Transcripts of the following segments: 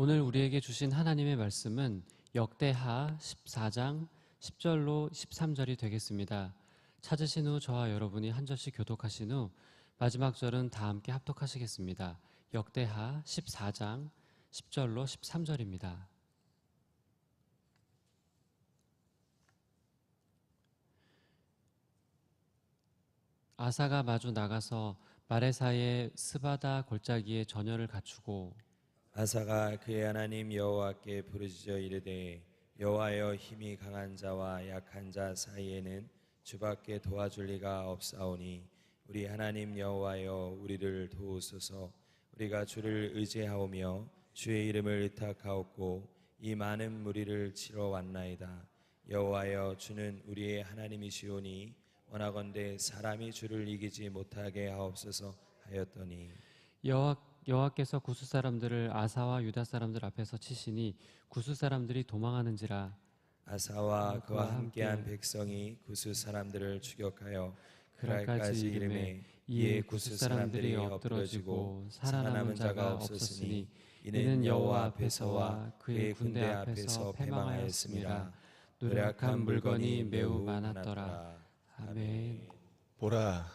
오늘 우리에게 주신 하나님의 말씀은 역대하 14장 10절로 13절이 되겠습니다. 찾으신 후 저와 여러분이 한 절씩 교독하신 후 마지막 절은 다 함께 합독하시겠습니다. 역대하 14장 10절로 13절입니다. 아사가 마주 나가서 마레사의 스바다 골짜기에 전열을 갖추고 아사가 그의 하나님 여호와께 부르짖어 이르되 여호와여, 힘이 강한 자와 약한 자 사이에는 주밖에 도와줄 리가 없사오니 우리 하나님 여호와여, 우리를 도우소서. 우리가 주를 의지하오며 주의 이름을 의탁하옵고 이 많은 무리를 치러 왔나이다. 여호와여, 주는 우리의 하나님이시오니 원하건대 사람이 주를 이기지 못하게 하옵소서 하였더니 여호와께서 구스 사람들을 아사와 유다 사람들 앞에서 치시니 구스 사람들이 도망하는지라. 아사와 그와 함께한 백성이 구스 사람들을 추격하여 그랄까지 이름에 이에 구스 사람들이 엎드러지고 살아남은 자가 없었으니 이는 여호와 앞에서와 그의 군대 앞에서 패망하였습니다. 노력한 물건이 매우 많았더라. 아멘. 보라,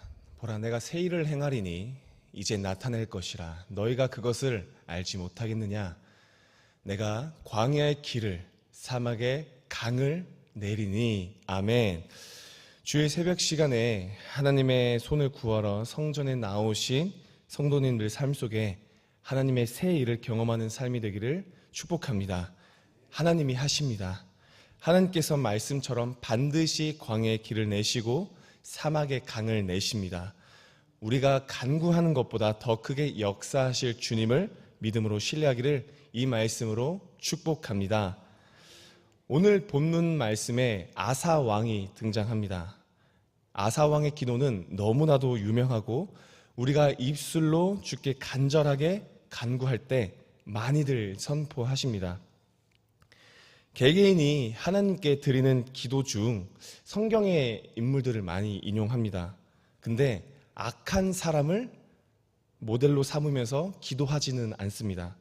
내가 새 일을 행하리니 이제 나타낼 것이라. 너희가 그것을 알지 못하겠느냐? 내가 광야의 길을, 사막의 강을 내리니. 아멘. 주의 새벽 시간에 하나님의 손을 구하러 성전에 나오신 성도님들 삶 속에 하나님의 새 일을 경험하는 삶이 되기를 축복합니다. 하나님이 하십니다. 하나님께서 말씀처럼 반드시 광야의 길을 내시고 사막의 강을 내십니다. 우리가 간구하는 것보다 더 크게 역사하실 주님을 믿음으로 신뢰하기를 이 말씀으로 축복합니다. 오늘 본문 말씀에 아사 왕이 등장합니다. 아사 왕의 기도는 너무나도 유명하고 우리가 입술로 주께 간절하게 간구할 때 많이들 선포하십니다. 개개인이 하나님께 드리는 기도 중 성경의 인물들을 많이 인용합니다. 근데 악한 사람을 모델로 삼으면서 기도하지는 않습니다.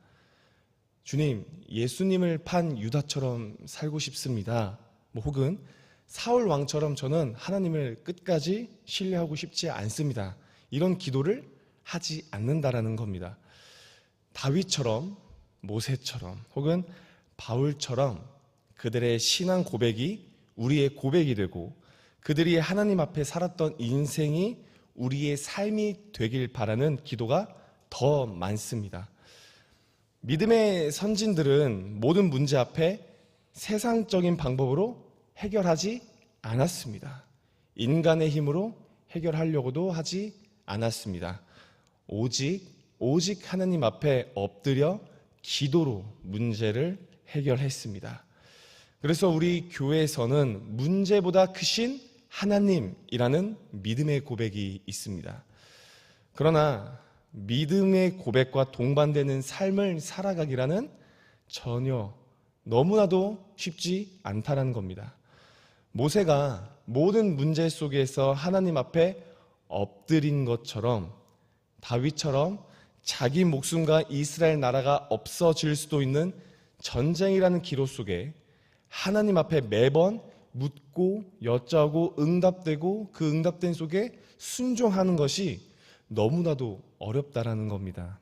주님, 예수님을 판 유다처럼 살고 싶습니다. 혹은 사울 왕처럼 저는 하나님을 끝까지 신뢰하고 싶지 않습니다. 이런 기도를 하지 않는다라는 겁니다. 다윗처럼, 모세처럼, 혹은 바울처럼 그들의 신앙 고백이 우리의 고백이 되고 그들이 하나님 앞에 살았던 인생이 우리의 삶이 되길 바라는 기도가 더 많습니다. 믿음의 선진들은 모든 문제 앞에 세상적인 방법으로 해결하지 않았습니다. 인간의 힘으로 해결하려고도 하지 않았습니다. 오직 하나님 앞에 엎드려 기도로 문제를 해결했습니다. 그래서 우리 교회에서는 문제보다 크신 하나님이라는 믿음의 고백이 있습니다. 그러나 믿음의 고백과 동반되는 삶을 살아가기라는 전혀 너무나도 쉽지 않다는 겁니다. 모세가 모든 문제 속에서 하나님 앞에 엎드린 것처럼 다윗처럼 자기 목숨과 이스라엘 나라가 없어질 수도 있는 전쟁이라는 기로 속에 하나님 앞에 매번 묻고 여짜고 응답되고 그 응답된 속에 순종하는 것이 너무나도 어렵다라는 겁니다.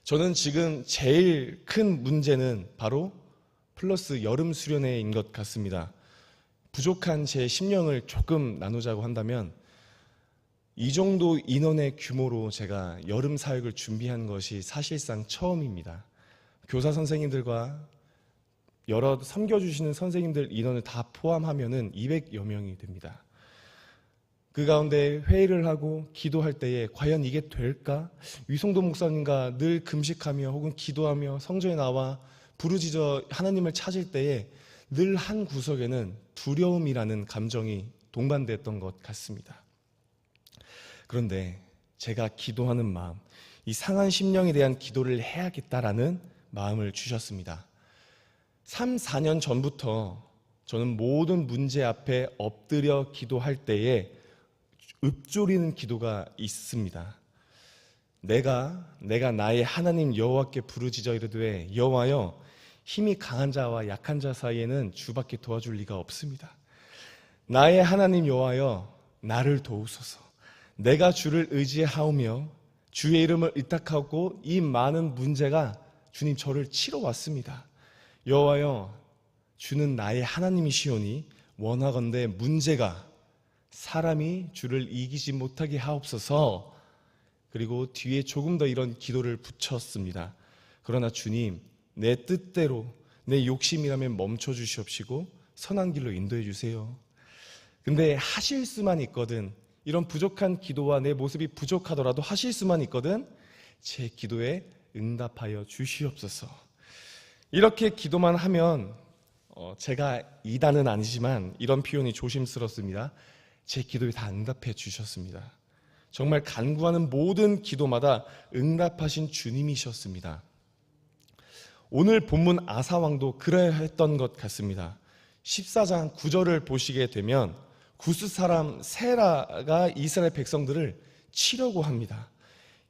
저는 지금 제일 큰 문제는 바로 플러스 여름 수련회인 것 같습니다. 부족한 제 심령을 조금 나누자고 한다면 이 정도 인원의 규모로 제가 여름 사역을 준비한 것이 사실상 처음입니다. 교사 선생님들과 여러 섬겨주시는 선생님들 인원을 다 포함하면 200여 명이 됩니다. 그 가운데 회의를 하고 기도할 때에 과연 이게 될까? 위성도 목사님과 늘 금식하며 혹은 기도하며 성전에 나와 부르짖어 하나님을 찾을 때에 늘 한 구석에는 두려움이라는 감정이 동반됐던 것 같습니다. 그런데 제가 기도하는 마음, 이 상한 심령에 대한 기도를 해야겠다라는 마음을 주셨습니다. 3, 4년 전부터 저는 모든 문제 앞에 엎드려 기도할 때에 읊조리는 기도가 있습니다. 내가 나의 하나님 여호와께 부르짖어 이르되 여호와여 힘이 강한 자와 약한 자 사이에는 주밖에 도와줄 리가 없습니다. 나의 하나님 여호와여 나를 도우소서. 내가 주를 의지하오며 주의 이름을 의탁하고 이 많은 문제가 주님 저를 치러 왔습니다. 여호와여 주는 나의 하나님이시오니 원하건대 문제가 사람이 주를 이기지 못하게 하옵소서. 그리고 뒤에 조금 더 이런 기도를 붙였습니다. 그러나 주님 내 뜻대로 내 욕심이라면 멈춰 주시옵시고 선한 길로 인도해 주세요. 근데 하실 수만 있거든, 이런 부족한 기도와 내 모습이 부족하더라도 하실 수만 있거든 제 기도에 응답하여 주시옵소서. 이렇게 기도만 하면 제가 이단은 아니지만 이런 표현이 조심스럽습니다. 제 기도에 다 응답해 주셨습니다. 정말 간구하는 모든 기도마다 응답하신 주님이셨습니다. 오늘 본문 아사왕도 그래야 했던 것 같습니다. 14장 9절을 보시게 되면 구스 사람 세라가 이스라엘 백성들을 치려고 합니다.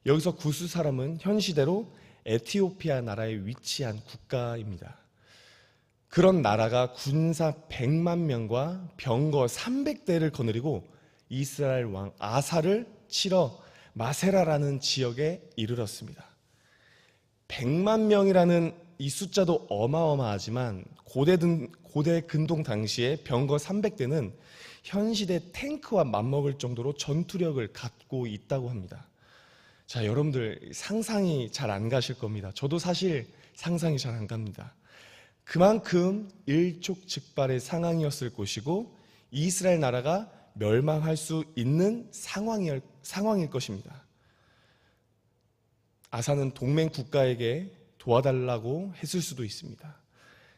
여기서 구스 사람은 현 시대로 에티오피아 나라에 위치한 국가입니다. 그런 나라가 군사 100만 명과 병거 300대를 거느리고 이스라엘 왕 아사를 치러 마세라라는 지역에 이르렀습니다. 100만 명이라는 이 숫자도 어마어마하지만 고대 근동 당시에 병거 300대는 현 시대 탱크와 맞먹을 정도로 전투력을 갖고 있다고 합니다. 자, 여러분들 상상이 잘 안 가실 겁니다. 저도 사실 상상이 잘 안 갑니다. 그만큼 일촉즉발의 상황이었을 것이고 이스라엘 나라가 멸망할 수 있는 상황일 것입니다. 아사는 동맹 국가에게 도와달라고 했을 수도 있습니다.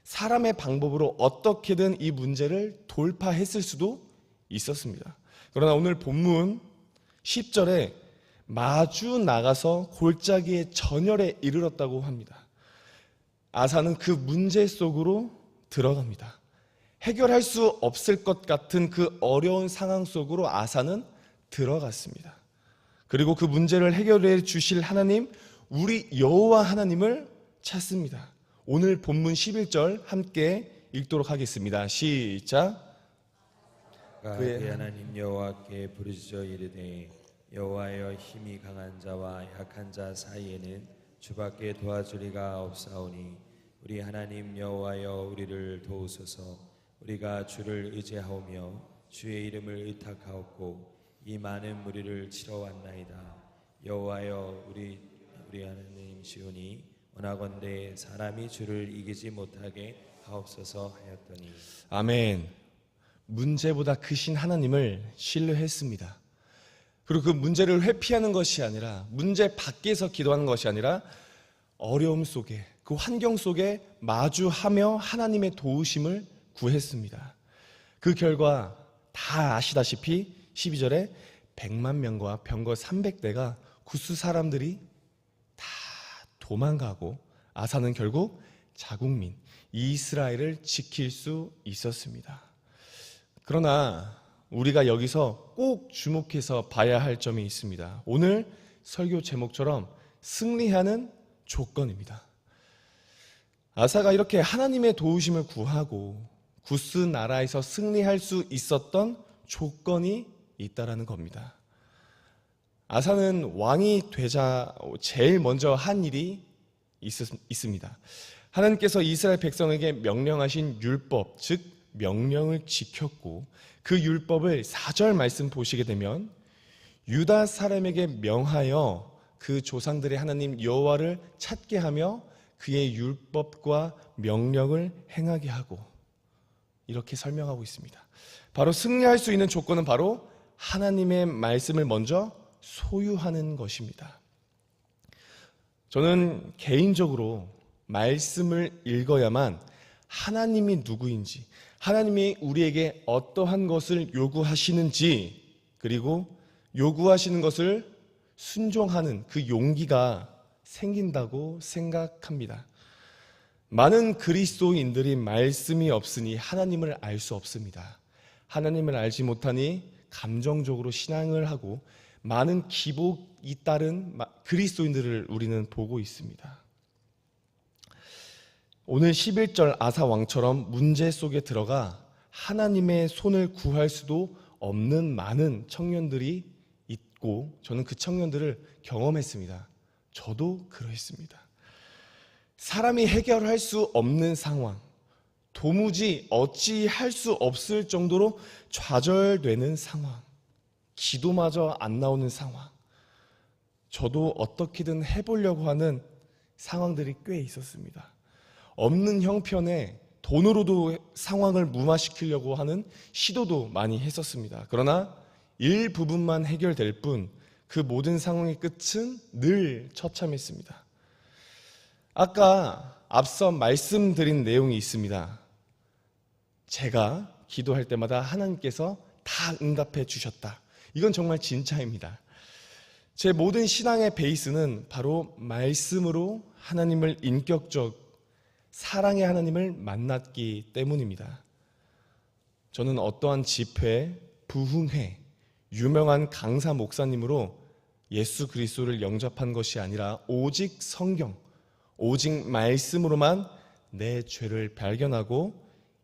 사람의 방법으로 어떻게든 이 문제를 돌파했을 수도 있었습니다. 그러나 오늘 본문 10절에 마주 나가서 골짜기의 전열에 이르렀다고 합니다. 아사는 그 문제 속으로 들어갑니다. 해결할 수 없을 것 같은 그 어려운 상황 속으로 아사는 들어갔습니다. 그리고 그 문제를 해결해 주실 하나님, 우리 여호와 하나님을 찾습니다. 오늘 본문 11절 함께 읽도록 하겠습니다. 시작. 그의 하나님 여호와께 부르짖어 이르되 여호와여 힘이 강한 자와 약한 자 사이에는 주밖에 도와줄 리가 없사오니 우리 하나님 여호와여 우리를 도우소서. 우리가 주를 의지하오며 주의 이름을 의탁하옵고 이 많은 무리를 치러 왔나이다. 여호와여 우리 하나님이시오니 원하건대 사람이 주를 이기지 못하게 하옵소서 하였더니. 아멘. 문제보다 크신 하나님을 신뢰했습니다. 그리고 그 문제를 회피하는 것이 아니라, 문제 밖에서 기도하는 것이 아니라 어려움 속에, 그 환경 속에 마주하며 하나님의 도우심을 구했습니다. 그 결과 다 아시다시피 12절에 100만 명과 병거 300대가 구스 사람들이 다 도망가고 아사는 결국 자국민 이스라엘을 지킬 수 있었습니다. 그러나 우리가 여기서 꼭 주목해서 봐야 할 점이 있습니다. 오늘 설교 제목처럼 승리하는 조건입니다. 아사가 이렇게 하나님의 도우심을 구하고 구스 나라에서 승리할 수 있었던 조건이 있다라는 겁니다. 아사는 왕이 되자 제일 먼저 한 일이 있습니다. 하나님께서 이스라엘 백성에게 명령하신 율법, 즉 명령을 지켰고 그 율법을 4절 말씀 보시게 되면 유다 사람에게 명하여 그 조상들의 하나님 여호와를 찾게 하며 그의 율법과 명령을 행하게 하고, 이렇게 설명하고 있습니다. 바로 승리할 수 있는 조건은 바로 하나님의 말씀을 먼저 소유하는 것입니다. 저는 개인적으로 말씀을 읽어야만 하나님이 누구인지, 하나님이 우리에게 어떠한 것을 요구하시는지, 그리고 요구하시는 것을 순종하는 그 용기가 생긴다고 생각합니다. 많은 그리스도인들이 말씀이 없으니 하나님을 알 수 없습니다. 하나님을 알지 못하니 감정적으로 신앙을 하고 많은 기복이 따른 그리스도인들을 우리는 보고 있습니다. 오늘 11절 아사 왕처럼 문제 속에 들어가 하나님의 손을 구할 수도 없는 많은 청년들이 있고, 저는 그 청년들을 경험했습니다. 저도 그러했습니다. 사람이 해결할 수 없는 상황, 도무지 어찌할 수 없을 정도로 좌절되는 상황, 기도마저 안 나오는 상황, 저도 어떻게든 해보려고 하는 상황들이 꽤 있었습니다. 없는 형편에 돈으로도 상황을 무마시키려고 하는 시도도 많이 했었습니다. 그러나 일부분만 해결될 뿐 그 모든 상황의 끝은 늘 처참했습니다. 아까 앞서 말씀드린 내용이 있습니다. 제가 기도할 때마다 하나님께서 다 응답해 주셨다. 이건 정말 진짜입니다. 제 모든 신앙의 베이스는 바로 말씀으로 하나님을 인격적 사랑의 하나님을 만났기 때문입니다. 저는 어떠한 집회, 부흥회, 유명한 강사 목사님으로 예수 그리스도를 영접한 것이 아니라 오직 성경, 오직 말씀으로만 내 죄를 발견하고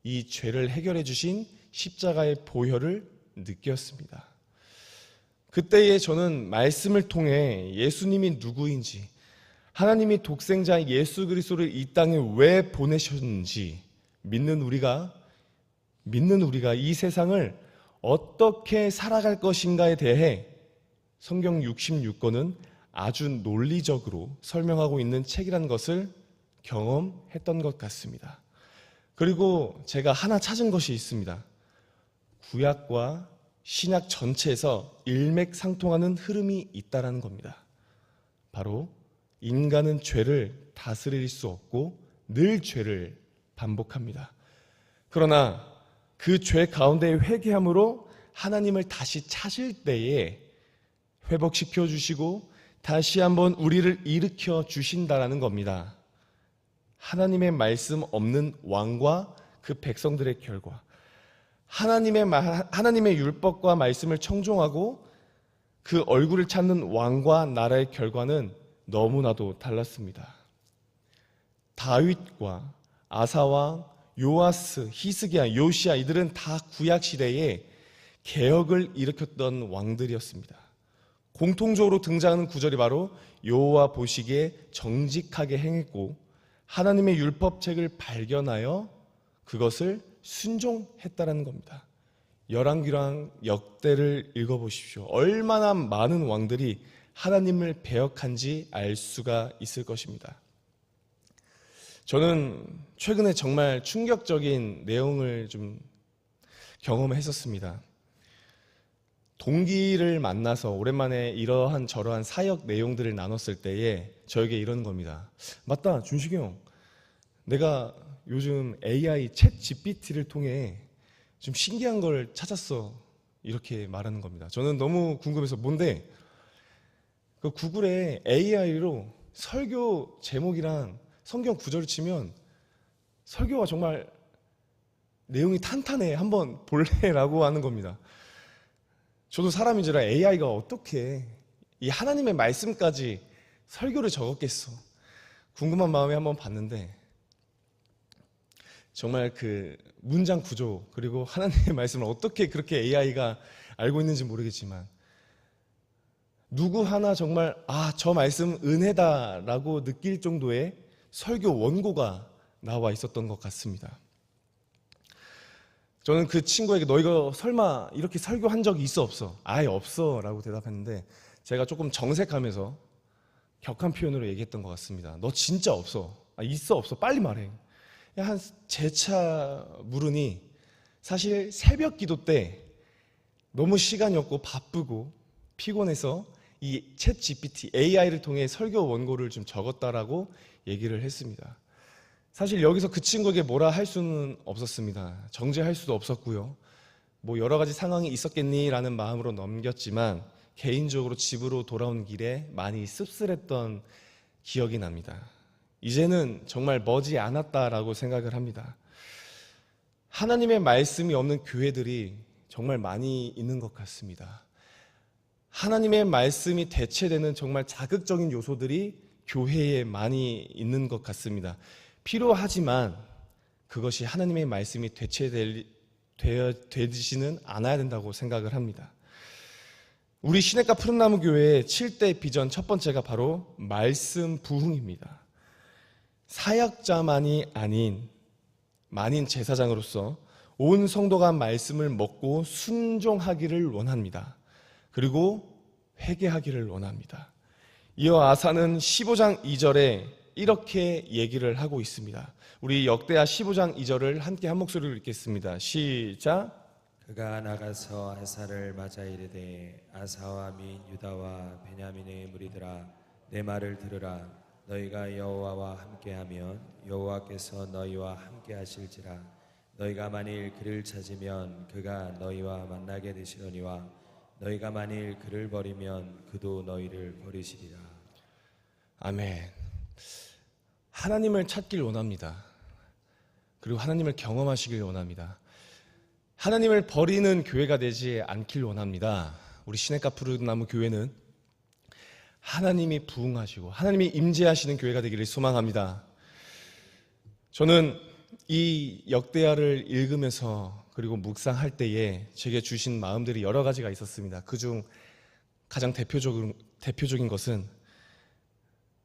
이 죄를 해결해 주신 십자가의 보혈을 느꼈습니다. 그때에 저는 말씀을 통해 예수님이 누구인지, 하나님이 독생자 예수 그리스도를 이 땅에 왜 보내셨는지 믿는 우리가 이 세상을 어떻게 살아갈 것인가에 대해 성경 66권은 아주 논리적으로 설명하고 있는 책이라는 것을 경험했던 것 같습니다. 그리고 제가 하나 찾은 것이 있습니다. 구약과 신약 전체에서 일맥상통하는 흐름이 있다는 겁니다. 바로 인간은 죄를 다스릴 수 없고 늘 죄를 반복합니다. 그러나 그 죄 가운데 회개함으로 하나님을 다시 찾을 때에 회복시켜 주시고 다시 한번 우리를 일으켜 주신다라는 겁니다. 하나님의 말씀 없는 왕과 그 백성들의 결과, 하나님의 율법과 말씀을 청종하고 그 얼굴을 찾는 왕과 나라의 결과는 너무나도 달랐습니다. 다윗과 아사왕, 요아스, 히스기야, 요시야, 이들은 다 구약 시대에 개혁을 일으켰던 왕들이었습니다. 공통적으로 등장하는 구절이 바로 여호와 보시기에 정직하게 행했고 하나님의 율법책을 발견하여 그것을 순종했다라는 겁니다. 열왕기랑 역대를 읽어보십시오. 얼마나 많은 왕들이 하나님을 배역한지 알 수가 있을 것입니다. 저는 최근에 정말 충격적인 내용을 좀 경험했었습니다. 동기를 만나서 오랜만에 이러한 저러한 사역 내용들을 나눴을 때에 저에게 이러는 겁니다. 맞다, 준식이 형. 내가 요즘 AI 챗 GPT를 통해 좀 신기한 걸 찾았어. 이렇게 말하는 겁니다. 저는 너무 궁금해서 뭔데? 그 구글에 AI로 설교 제목이랑 성경 구절을 치면 설교가 정말 내용이 탄탄해. 한번 볼래라고 하는 겁니다. 저도 사람인지라 AI가 어떻게 이 하나님의 말씀까지 설교를 적었겠어. 궁금한 마음에 한번 봤는데 정말 그 문장 구조 그리고 하나님의 말씀을 어떻게 그렇게 AI가 알고 있는지 모르겠지만 누구 하나 정말 저 말씀 은혜다라고 느낄 정도의 설교 원고가 나와 있었던 것 같습니다. 저는 그 친구에게 너희가 설마 이렇게 설교한 적이 있어 없어? 아예 없어 라고 대답했는데 제가 조금 정색하면서 격한 표현으로 얘기했던 것 같습니다. 너 진짜 없어. 있어 없어? 빨리 말해. 한 재차 물으니 사실 새벽 기도 때 너무 시간이 없고 바쁘고 피곤해서 이 챗 GPT, AI를 통해 설교 원고를 좀 적었다라고 얘기를 했습니다. 사실 여기서 그 친구에게 뭐라 할 수는 없었습니다. 정죄할 수도 없었고요. 뭐 여러 가지 상황이 있었겠니라는 마음으로 넘겼지만 개인적으로 집으로 돌아온 길에 많이 씁쓸했던 기억이 납니다. 이제는 정말 머지 않았다라고 생각을 합니다. 하나님의 말씀이 없는 교회들이 정말 많이 있는 것 같습니다. 하나님의 말씀이 대체되는 정말 자극적인 요소들이 교회에 많이 있는 것 같습니다. 필요하지만 그것이 하나님의 말씀이 되지는 않아야 된다고 생각을 합니다. 우리 시냇가 푸른나무 교회의 7대 비전 첫 번째가 바로 말씀 부흥입니다. 사역자만이 아닌 만인 제사장으로서 온 성도가 말씀을 먹고 순종하기를 원합니다. 그리고 회개하기를 원합니다. 이어 아사는 15장 2절에 이렇게 얘기를 하고 있습니다. 우리 역대하 15장 2절을 함께 한 목소리로 읽겠습니다. 시작. 그가 나가서 아사를 맞아 이르되 아사와 및 유다와 베냐민의 무리들아 내 말을 들으라. 너희가 여호와와 함께하면 여호와께서 너희와 함께하실지라. 너희가 만일 그를 찾으면 그가 너희와 만나게 되시려니와 너희가 만일 그를 버리면 그도 너희를 버리시리라. 아멘. 하나님을 찾길 원합니다. 그리고 하나님을 경험하시길 원합니다. 하나님을 버리는 교회가 되지 않길 원합니다. 우리 시냇가 푸른나무 교회는 하나님이 부흥하시고 하나님이 임재하시는 교회가 되기를 소망합니다. 저는 이 역대하를 읽으면서 그리고 묵상할 때에 제게 주신 마음들이 여러 가지가 있었습니다. 그중 가장 대표적인 것은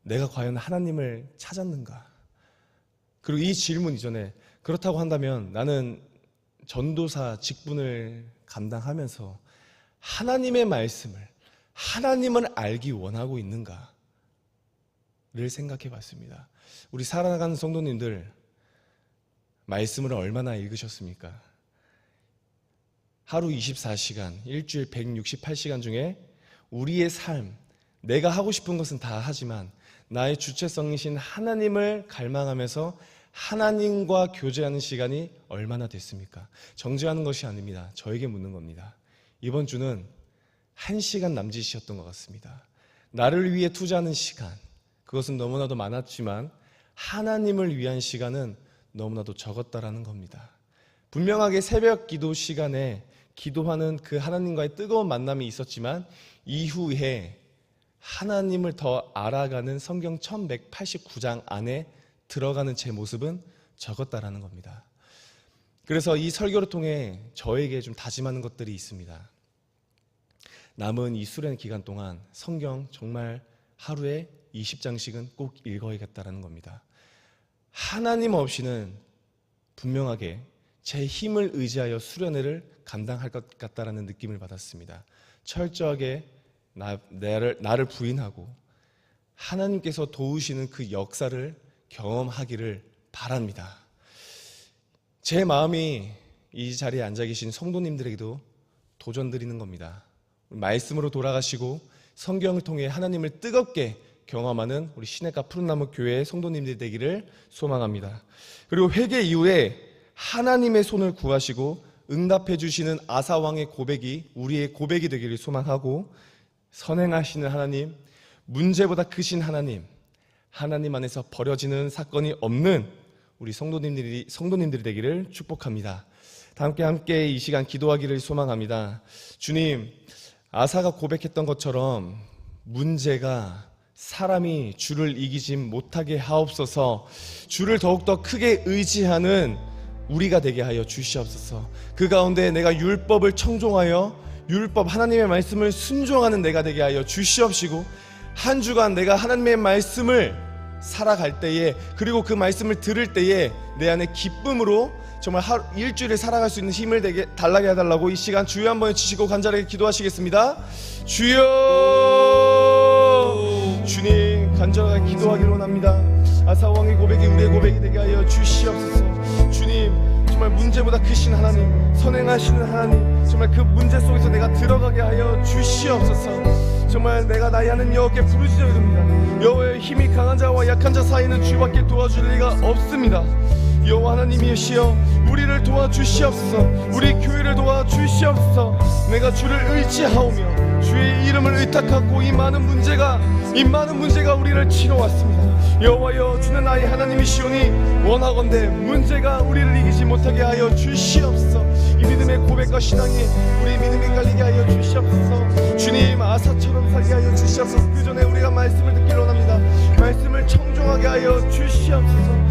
내가 과연 하나님을 찾았는가? 그리고 이 질문 이전에 그렇다고 한다면 나는 전도사 직분을 감당하면서 하나님의 말씀을 하나님을 알기 원하고 있는가를 생각해 봤습니다. 우리 살아가는 성도님들 말씀을 얼마나 읽으셨습니까? 하루 24시간, 일주일 168시간 중에 우리의 삶, 내가 하고 싶은 것은 다 하지만 나의 주체성이신 하나님을 갈망하면서 하나님과 교제하는 시간이 얼마나 됐습니까? 정죄하는 것이 아닙니다. 저에게 묻는 겁니다. 이번 주는 1시간 남짓이었던 것 같습니다. 나를 위해 투자하는 시간, 그것은 너무나도 많았지만 하나님을 위한 시간은 너무나도 적었다라는 겁니다. 분명하게 새벽 기도 시간에 기도하는 그 하나님과의 뜨거운 만남이 있었지만 이후에 하나님을 더 알아가는 성경 1189장 안에 들어가는 제 모습은 적었다라는 겁니다. 그래서 이 설교를 통해 저에게 좀 다짐하는 것들이 있습니다. 남은 이 수련 기간 동안 성경 정말 하루에 20장씩은 꼭 읽어야겠다라는 겁니다. 하나님 없이는 분명하게 제 힘을 의지하여 수련회를 감당할 것 같다라는 느낌을 받았습니다. 철저하게 나를 부인하고 하나님께서 도우시는 그 역사를 경험하기를 바랍니다. 제 마음이 이 자리에 앉아 계신 성도님들에게도 도전드리는 겁니다. 말씀으로 돌아가시고 성경을 통해 하나님을 뜨겁게 경험하는 우리 시냇가 푸른나무 교회의 성도님들이 되기를 소망합니다. 그리고 회개 이후에 하나님의 손을 구하시고 응답해 주시는 아사왕의 고백이 우리의 고백이 되기를 소망하고, 선행하시는 하나님, 문제보다 크신 하나님, 하나님 안에서 버려지는 사건이 없는 우리 성도님들이 되기를 축복합니다. 다 함께 이 시간 기도하기를 소망합니다. 주님, 아사가 고백했던 것처럼 문제가 사람이 주를 이기지 못하게 하옵소서. 주를 더욱더 크게 의지하는 우리가 되게 하여 주시옵소서. 그 가운데 내가 율법을 청종하여 율법 하나님의 말씀을 순종하는 내가 되게 하여 주시옵시고, 한 주간 내가 하나님의 말씀을 살아갈 때에, 그리고 그 말씀을 들을 때에 내 안에 기쁨으로 정말 일주일을 살아갈 수 있는 힘을 달라게 해달라고 이 시간 주여 한번 치시고 간절하게 기도하시겠습니다. 주여, 주님 간절하게 기도하기를 원합니다. 아사왕의 고백이 우리의 고백이 되게 하여 주시옵소서. 주님, 정말 문제보다 크신 하나님, 선행하시는 하나님, 정말 그 문제 속에서 내가 들어가게 하여 주시옵소서. 정말 내가 나의 하나님 여호와께 부르짖어 이릅니다. 여호와의 힘이 강한 자와 약한 자 사이는 주밖에 도와줄 리가 없습니다. 여호와 하나님이시여, 우리를 도와주시옵소서. 우리 교회를 도와주시옵소서. 내가 주를 의지하오며 주의 이름을 의탁하고 이 많은 문제가 우리를 치러왔습니다. 여호와여, 주는 나의 하나님이시오니 원하건대 문제가 우리를 이기지 못하게 하여 주시옵소서. 이 믿음의 고백과 신앙이 우리 믿음이 깔리게 하여 주시옵소서. 주님, 아사 주시옵소서. 그 전에 우리가 말씀을 듣기를 원합니다. 말씀을 청종하게 하여 주시옵소서.